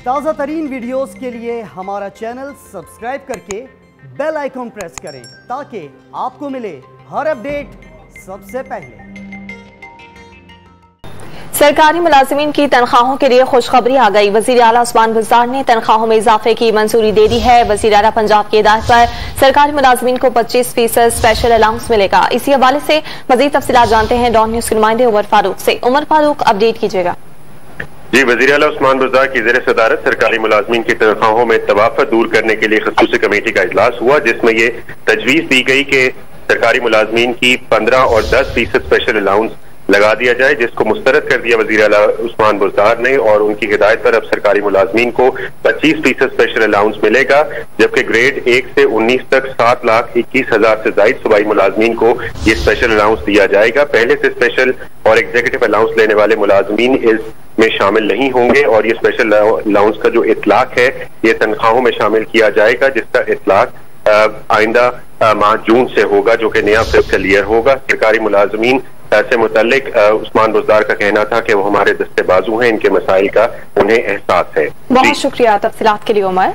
تازہ ترین ویڈیوز کے لیے ہمارا چینل سبسکرائب کر کے بیل آئیکن پریس کریں تاکہ آپ کو ملے ہر اپڈیٹ سب سے پہلے۔ سرکاری ملازمین کی تنخواہوں کے لیے خوشخبری آ گئی۔ وزیر اعلیٰ عثمان بزدار نے تنخواہوں میں اضافے کی منظوری دے دی ہے۔ وزیر اعلیٰ پنجاب کی ہدایت پر سرکاری ملازمین کو 25% اسپیشل الاؤنس ملے گا۔ اسی حوالے سے مزید تفصیلات جانتے ہیں ڈان نیوز کے نمائندے عمر فاروق سے۔ عمر فاروق، اپڈیٹ کیجیے گا۔ جی، وزیر اعلیٰ عثمان بزدار کی زیر صدارت سرکاری ملازمین کی تنخواہوں میں توافق دور کرنے کے لیے خصوصی کمیٹی کا اجلاس ہوا، جس میں یہ تجویز دی گئی کہ سرکاری ملازمین کی 15 اور 10% اسپیشل الاؤنس لگا دیا جائے، جس کو مسترد کر دیا وزیر اعلیٰ عثمان بزدار نے، اور ان کی ہدایت پر اب سرکاری ملازمین کو 25% اسپیشل الاؤنس ملے گا، جبکہ گریڈ 1 سے 19 تک 7,21,000 سے زائد صوبائی ملازمین کو یہ اسپیشل الاؤنس دیا جائے گا۔ پہلے سے اسپیشل اور ایگزیکٹو الاؤنس لینے والے ملازمین اس میں شامل نہیں ہوں گے، اور یہ اسپیشل الاؤنس کا جو اطلاق ہے یہ تنخواہوں میں شامل کیا جائے گا، جس کا اطلاق آئندہ ماہ جون سے ہوگا، جو کہ نیا فسکل ایئر ہوگا۔ سرکاری ملازمین سے متعلق عثمان بزدار کا کہنا تھا کہ وہ ہمارے دستے بازو ہیں، ان کے مسائل کا انہیں احساس ہے۔ بہت شکریہ تفصیلات کے لیے عمر۔